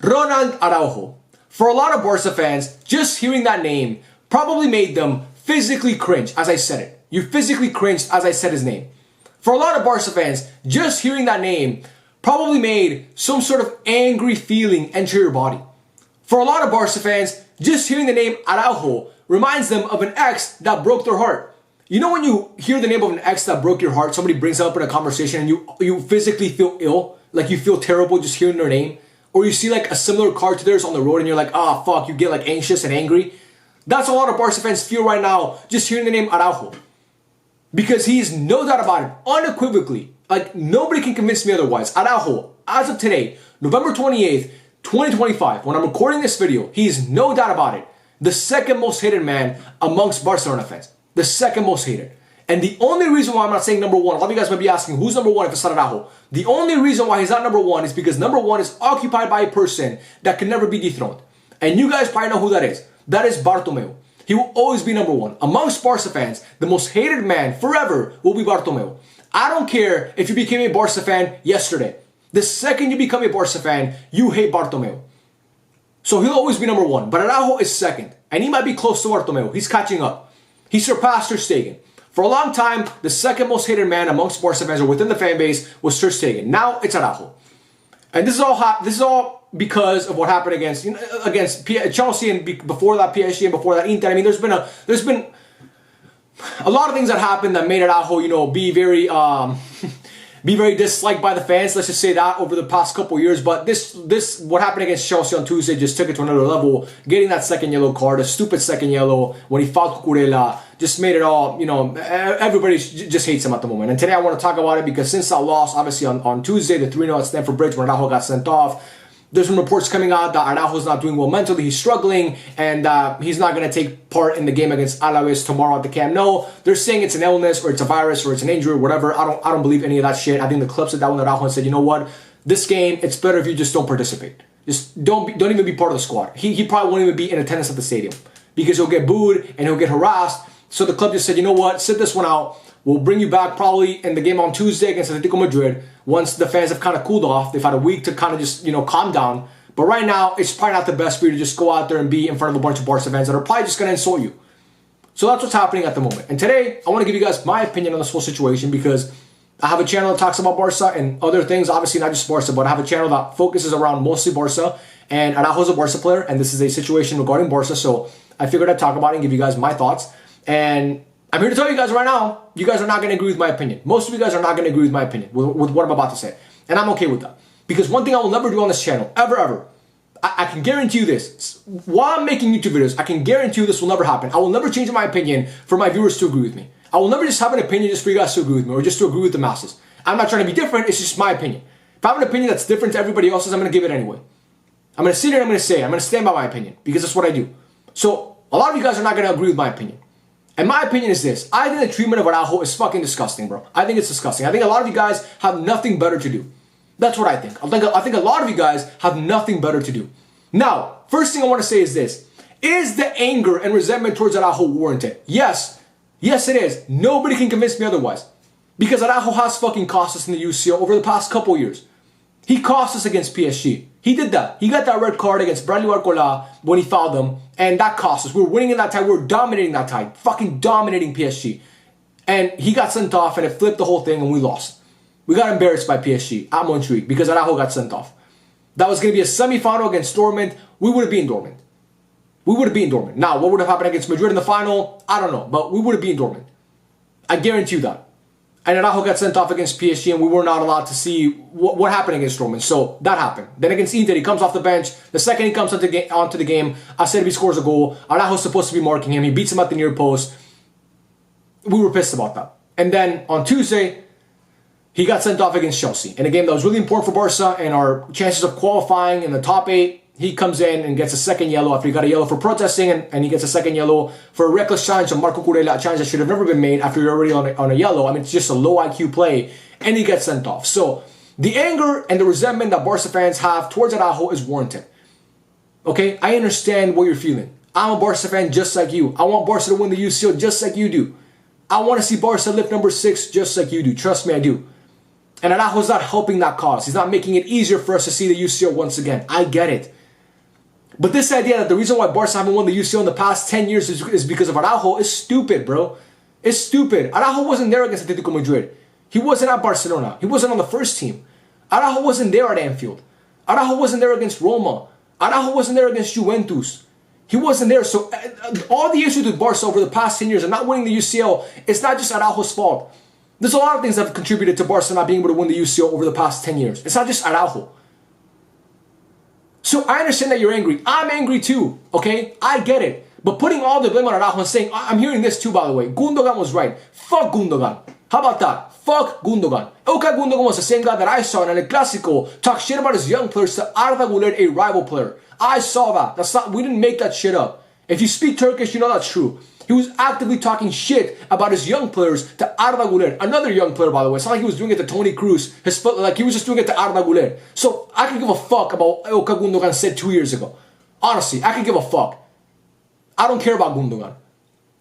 Ronald Araujo. For a lot of Barca fans, just hearing that name probably made them physically cringe as I said it. You physically cringed as I said his name. For a lot of Barca fans, just hearing that name probably made some sort of angry feeling enter your body. For a lot of Barca fans, just hearing the name Araujo reminds them of an ex that broke their heart. You know when you hear the name of an ex that broke your heart, somebody brings it up in a conversation and you physically feel ill, like you feel terrible just hearing their name? Or you see like a similar car to theirs on the road and you're like, ah, fuck, you get like anxious and angry? That's a lot of Barca fans feel right now just hearing the name Araujo. Because he's no doubt about it, unequivocally, like nobody can convince me otherwise. Araujo, as of today, November 28th, 2025, when I'm recording this video, he's no doubt about it, the second most hated man amongst Barcelona fans. The second most hated. And the only reason why I'm not saying number one, a lot of you guys might be asking, who's number one if it's not Araujo? The only reason why he's not number one is because number one is occupied by a person that can never be dethroned. And you guys probably know who that is. That is Bartomeu. He will always be number one. Amongst Barca fans, the most hated man forever will be Bartomeu. I don't care if you became a Barca fan yesterday. The second you become a Barca fan, you hate Bartomeu. So he'll always be number one. But Araujo is second. And he might be close to Bartomeu. He's catching up. He surpassed Ter Stegen. For a long time, the second most hated man amongst Barca fans or within the fan base was Ter Stegen. Now it's Araujo. And this is all because of what happened against Chelsea and before that PSG and before that Inter. I mean, there's been a lot of things that happened that made Araujo, be very disliked by the fans. Let's just say that over the past couple of years. But this what happened against Chelsea on Tuesday just took it to another level. Getting that second yellow card, a stupid second yellow when he fouled Cucurella, just made it all. Everybody just hates him at the moment. And today I want to talk about it because since that loss, obviously on Tuesday, the 3-0 at Stamford Bridge when Araujo got sent off, there's some reports coming out that Araujo's not doing well mentally, he's struggling, and he's not going to take part in the game against Alaves tomorrow at the Camp Nou. They're saying it's an illness, or it's a virus, or it's an injury, or whatever. I don't believe any of that shit. I think the club said that when Araujo said, you know what, this game, it's better if you just don't participate. Just don't even be part of the squad. He probably won't even be in attendance at the stadium because he'll get booed and he'll get harassed. So the club just said, you know what, sit this one out. We'll bring you back probably in the game on Tuesday against Atletico Madrid once the fans have kind of cooled off. They've had a week to kind of just, calm down. But right now, it's probably not the best for you to just go out there and be in front of a bunch of Barca fans that are probably just going to insult you. So that's what's happening at the moment. And today, I want to give you guys my opinion on this whole situation because I have a channel that talks about Barca and other things. Obviously, not just Barca, but I have a channel that focuses around mostly Barca. And Araujo's a Barca player, and this is a situation regarding Barca. So I figured I'd talk about it and give you guys my thoughts. And I'm here to tell you guys right now, you guys are not going to agree with my opinion. Most of you guys are not going to agree with my opinion, with what I'm about to say. And I'm okay with that. Because one thing I will never do on this channel, ever, I can guarantee you this. While I'm making YouTube videos, I can guarantee you this will never happen. I will never change my opinion for my viewers to agree with me. I will never just have an opinion just for you guys to agree with me or just to agree with the masses. I'm not trying to be different, it's just my opinion. If I have an opinion that's different to everybody else's, I'm going to give it anyway. I'm going to sit here and I'm going to say it. I'm going to stand by my opinion because that's what I do. So, a lot of you guys are not going to agree with my opinion. And my opinion is this. I think the treatment of Araujo is fucking disgusting, bro. I think it's disgusting. I think a lot of you guys have nothing better to do. That's what I think. I think a lot of you guys have nothing better to do. Now, first thing I want to say is this. Is the anger and resentment towards Araujo warranted? Yes. Yes, it is. Nobody can convince me otherwise. Because Araujo has fucking cost us in the UCL over the past couple years. He cost us against PSG. He did that. He got that red card against Bradley Barcola when he fouled them. And that cost us. We were winning in that tie. We were dominating that tie. Fucking dominating PSG. And he got sent off and it flipped the whole thing and we lost. We got embarrassed by PSG at Montjuic because Araujo got sent off. That was going to be a semi-final against Dortmund. We would have been Dortmund. We would have been Dortmund. Now, what would have happened against Madrid in the final? I don't know. But we would have been Dortmund. I guarantee you that. And Araujo got sent off against PSG and we were not allowed to see what happened against Dortmund. So that happened. Then against Inter, he comes off the bench. The second he comes onto the game, Acerbi scores a goal. Araujo's supposed to be marking him. He beats him at the near post. We were pissed about that. And then on Tuesday, he got sent off against Chelsea. In a game that was really important for Barca and our chances of qualifying in the top 8. He comes in and gets a second yellow after he got a yellow for protesting, and he gets a second yellow for a reckless challenge on Marco Cucurella, a challenge that should have never been made after you're already on a yellow. I mean, it's just a low IQ play, and he gets sent off. So the anger and the resentment that Barca fans have towards Araujo is warranted. Okay? I understand what you're feeling. I'm a Barca fan just like you. I want Barca to win the UCL just like you do. I want to see Barca lift number 6 just like you do. Trust me, I do. And Araujo's not helping that cause. He's not making it easier for us to see the UCL once again. I get it. But this idea that the reason why Barca haven't won the UCL in the past 10 years is because of Araujo is stupid, bro. It's stupid. Araujo wasn't there against Atletico Madrid. He wasn't at Barcelona. He wasn't on the first team. Araujo wasn't there at Anfield. Araujo wasn't there against Roma. Araujo wasn't there against Juventus. He wasn't there. So all the issues with Barca over the past 10 years and not winning the UCL, it's not just Araujo's fault. There's a lot of things that have contributed to Barca not being able to win the UCL over the past 10 years. It's not just Araujo. So I understand that you're angry. I'm angry too, okay? I get it. But putting all the blame on Araujo and saying, I'm hearing this too, by the way. Gundogan was right. Fuck Gundogan. How about that? Fuck Gundogan. Okay, Gundogan was the same guy that I saw in El Clásico talk shit about his young players to Arda Güler, a rival player. I saw that. We didn't make that shit up. If you speak Turkish, you know that's true. He was actively talking shit about his young players to Arda Güler, another young player, by the way. It's not like he was doing it to Toni Kroos. Like he was just doing it to Arda Güler. So I could give a fuck about what Gundogan said 2 years ago. Honestly, I could give a fuck. I don't care about Gundogan.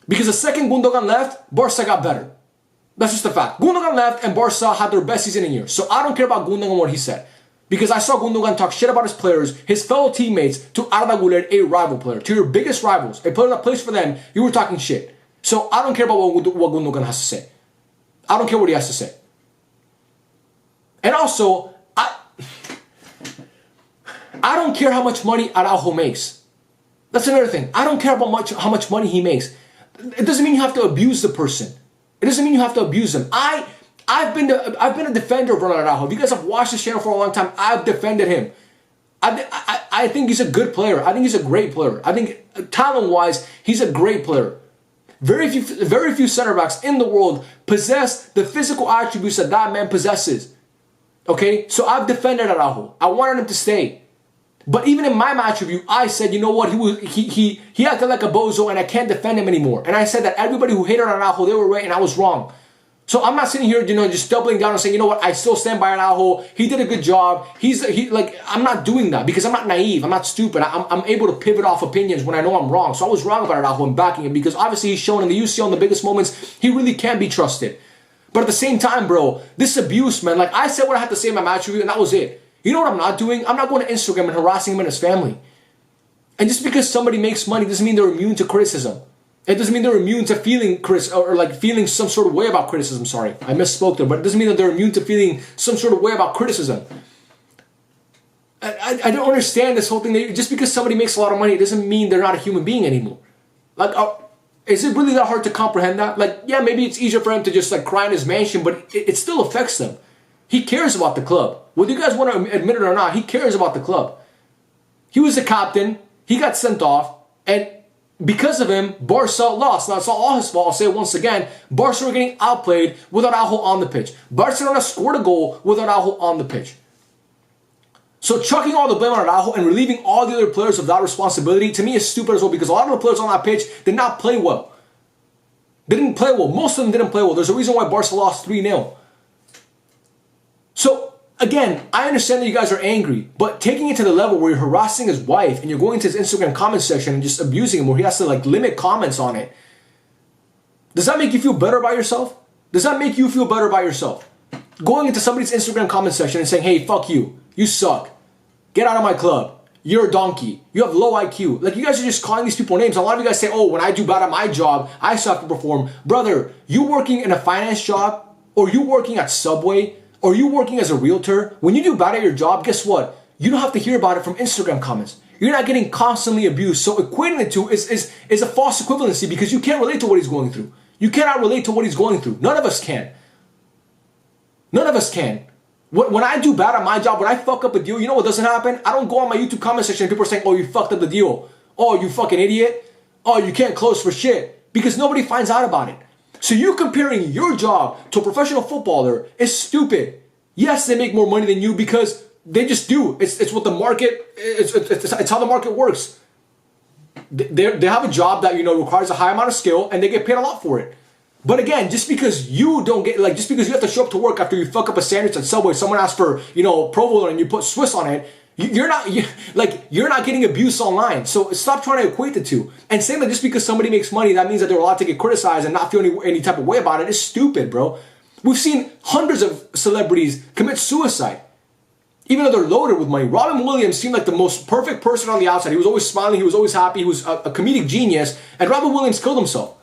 Because the second Gundogan left, Barca got better. That's just a fact. Gundogan left and Barca had their best season in years. So I don't care about Gundogan and what he said. Because I saw Gundogan talk shit about his players, his fellow teammates, to Arda Güler, a rival player. To your biggest rivals, a player that plays for them, you were talking shit. So I don't care about what Gundogan has to say. I don't care what he has to say. And also, I don't care how much money Araujo makes. That's another thing. I don't care about how much money he makes. It doesn't mean you have to abuse the person. It doesn't mean you have to abuse them. I've been a defender of Ronald Araujo. If you guys have watched this channel for a long time, I've defended him. I think he's a good player. I think he's a great player. I think talent-wise, he's a great player. Very few center backs in the world possess the physical attributes that that man possesses. Okay, so I've defended Araujo. I wanted him to stay. But even in my match review, I said, you know what, he acted like a bozo and I can't defend him anymore. And I said that everybody who hated Araujo, they were right and I was wrong. So I'm not sitting here, just doubling down and saying, you know what, I still stand by Araujo. He did a good job. I'm not doing that because I'm not naive. I'm not stupid. I'm able to pivot off opinions when I know I'm wrong. So I was wrong about Araujo and backing him because obviously he's shown in the UCL in the biggest moments, he really can be trusted. But at the same time, bro, this abuse, man, like I said what I had to say in my match review and that was it. You know what I'm not doing? I'm not going to Instagram and harassing him and his family. And just because somebody makes money doesn't mean they're immune to criticism. It doesn't mean they're immune to feeling feeling some sort of way about criticism. Sorry, I misspoke there, but it doesn't mean that they're immune to feeling some sort of way about criticism. I don't understand this whole thing. Just because somebody makes a lot of money, it doesn't mean they're not a human being anymore. Like, is it really that hard to comprehend that? Like, yeah, maybe it's easier for him to just cry in his mansion, but it still affects them. He cares about the club. Whether you guys want to admit it or not, he cares about the club. He was the captain. He got sent off, and because of him, Barca lost. Now, it's not all his fault. I'll say it once again. Barca were getting outplayed with Araujo on the pitch. Barcelona scored a goal with Araujo on the pitch. So chucking all the blame on Araujo and relieving all the other players of that responsibility, to me, is stupid as well because a lot of the players on that pitch did not play well. They didn't play well. Most of them didn't play well. There's a reason why Barca lost 3-0. So, again, I understand that you guys are angry, but taking it to the level where you're harassing his wife and you're going to his Instagram comment section and just abusing him where he has to limit comments on it, does that make you feel better about yourself? Does that make you feel better about yourself? Going into somebody's Instagram comment section and saying, hey, fuck you. You suck. Get out of my club. You're a donkey. You have low IQ. Like, you guys are just calling these people names. A lot of you guys say, oh, when I do bad at my job, I still have to perform. Brother, you working in a finance job, or you working at Subway, or you working as a realtor, when you do bad at your job, guess what? You don't have to hear about it from Instagram comments. You're not getting constantly abused. So equating the two is a false equivalency because you can't relate to what he's going through. You cannot relate to what he's going through. None of us can. None of us can. When I do bad at my job, when I fuck up a deal, you know what doesn't happen? I don't go on my YouTube comment section and people are saying, oh, you fucked up the deal. Oh, you fucking idiot. Oh, you can't close for shit. Because nobody finds out about it. So you comparing your job to a professional footballer is stupid. Yes, they make more money than you because they just do. It's what the market, it's how the market works. They have a job that, requires a high amount of skill and they get paid a lot for it. But again, just because you don't get, just because you have to show up to work after you fuck up a sandwich at Subway, someone asks for, provolone and you put Swiss on it, you're not getting abuse online. So stop trying to equate the two. And saying that just because somebody makes money, that means that they're allowed to get criticized and not feel any type of way about it is stupid, bro. We've seen hundreds of celebrities commit suicide, even though they're loaded with money. Robin Williams seemed like the most perfect person on the outside. He was always smiling. He was always happy. He was a comedic genius. And Robin Williams killed himself.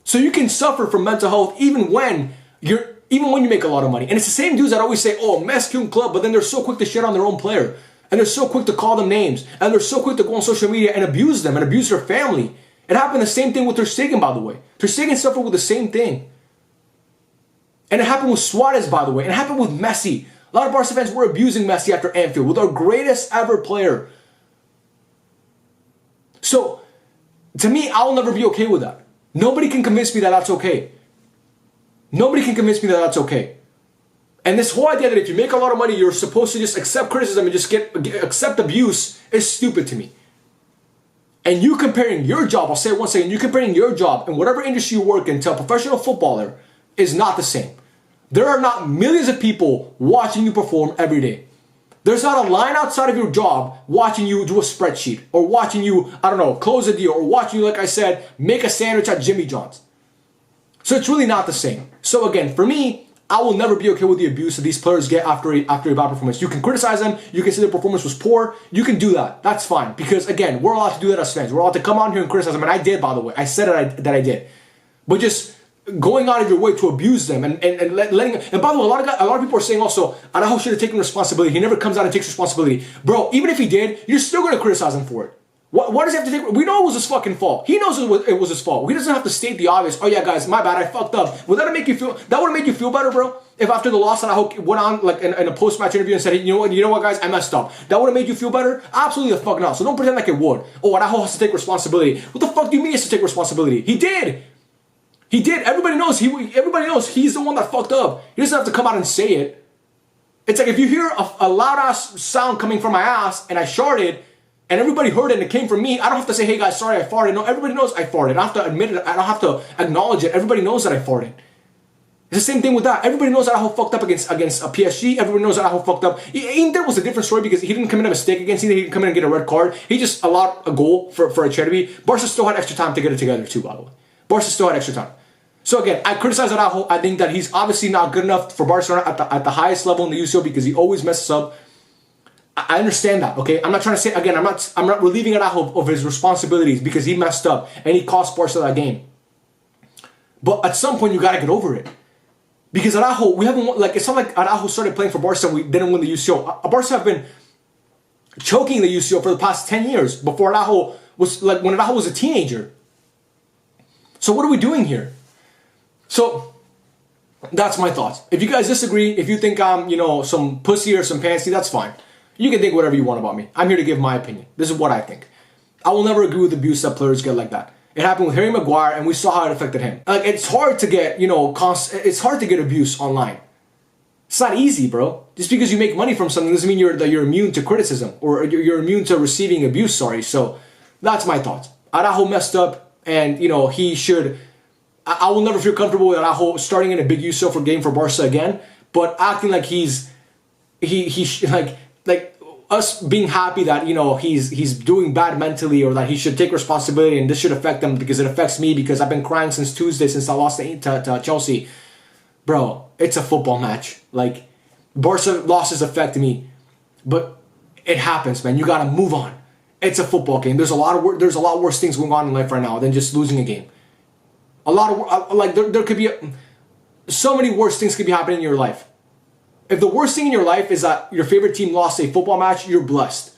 So you can suffer from mental health even when you make a lot of money. And it's the same dudes that always say, oh, masculine club, but then they're so quick to shit on their own player. And they're so quick to call them names. And they're so quick to go on social media and abuse them and abuse their family. It happened the same thing with Ter Stegen, by the way. Ter Stegen suffered with the same thing. And it happened with Suarez, by the way. And it happened with Messi. A lot of Barca fans were abusing Messi after Anfield with our greatest ever player. So, to me, I'll never be okay with that. Nobody can convince me that that's okay. Nobody can convince me that that's okay. And this whole idea that if you make a lot of money, you're supposed to just accept criticism and just accept abuse is stupid to me. And you comparing your job, I'll say it once again, you comparing your job in whatever industry you work in to a professional footballer is not the same. There are not millions of people watching you perform every day. There's not a line outside of your job watching you do a spreadsheet or watching you, I don't know, close a deal or watching you, like I said, make a sandwich at Jimmy John's. So it's really not the same. So again, for me, I will never be okay with the abuse that these players get after a bad performance. You can criticize them. You can say their performance was poor. You can do that. That's fine. Because again, we're allowed to do that as fans. We're allowed to come on here and criticize them. And I did, by the way. I said that I did. But just going out of your way to abuse them and letting... And by the way, a lot of people are saying also, Araujo should have taken responsibility. He never comes out and takes responsibility. Bro, even if he did, you're still going to criticize him for it. What does he have to take? We know it was his fucking fault. He knows it was his fault. He doesn't have to state the obvious. Oh yeah, guys, my bad. I fucked up. Would that make you feel? That would have made you feel better, bro. If after the loss, Araujo went on like in a post-match interview and said, hey, you know what, guys, I messed up. That would have made you feel better. Absolutely the fuck not. So don't pretend like it would. Oh, Araujo has to take responsibility. What the fuck do you mean he has to take responsibility? He did. He did. Everybody knows. Everybody knows he's the one that fucked up. He doesn't have to come out and say it. It's like if you hear a loud ass sound coming from my ass and I sharted. And everybody heard it and it came from me. I don't have to say, hey guys, sorry I farted. No, everybody knows I farted. I don't have to admit it. I don't have to acknowledge it. Everybody knows that I farted. It's the same thing with that. Everybody knows that Araujo fucked up against a PSG. Everybody knows that Araujo fucked up. Inter was a different story because he didn't commit a mistake against Inter. He didn't come in and get a red card. He just allowed a goal for a charity. Barca still had extra time to get it together too, by the way. Barca still had extra time. So again, I criticize Araujo. I think that he's obviously not good enough for Barcelona at the highest level in the UCL because he always messes up. I understand that, okay? I'm not trying to say, again, I'm not relieving Araujo of his responsibilities because he messed up and he cost Barca that game. But at some point, you got to get over it. Because Araujo, we haven't won, like, it's not like Araujo started playing for Barca and we didn't win the UCL. Barca have been choking the UCL for the past 10 years before Araujo was, like, when Araujo was a teenager. So what are we doing here? So that's my thoughts. If you guys disagree, if you think I'm, you know, some pussy or some pantsy, that's fine. You can think whatever you want about me. I'm here to give my opinion. This is what I think. I will never agree with abuse that players get like that. It happened with Harry Maguire, and we saw how it affected him. Like, it's hard to get, you know, it's hard to get abuse online. It's not easy, bro. Just because you make money from something doesn't mean you're immune to criticism or you're immune to receiving abuse. Sorry. So that's my thoughts. Araujo messed up, and you know he should. I will never feel comfortable with Araujo starting in a big UCL for game for Barca again, but acting like like us being happy that, you know, he's doing bad mentally or that he should take responsibility and this should affect him because it affects me because I've been crying since Tuesday since I lost to Chelsea. Bro, it's a football match. Like, Barca losses affect me, but it happens, man. You gotta move on. It's a football game. There's a lot worse things going on in life right now than just losing a game. There could be so many worse things could be happening in your life. If the worst thing in your life is that your favorite team lost a football match, you're blessed.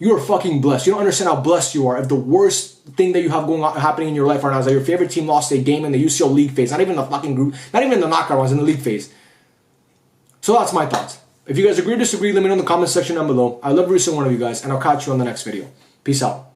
You are fucking blessed. You don't understand how blessed you are. If the worst thing that you have happening in your life right now is that your favorite team lost a game in the UCL league phase, not even the fucking group, not even the knockout ones, in the league phase. So that's my thoughts. If you guys agree or disagree, let me know in the comment section down below. I love every single one of you guys, and I'll catch you on the next video. Peace out.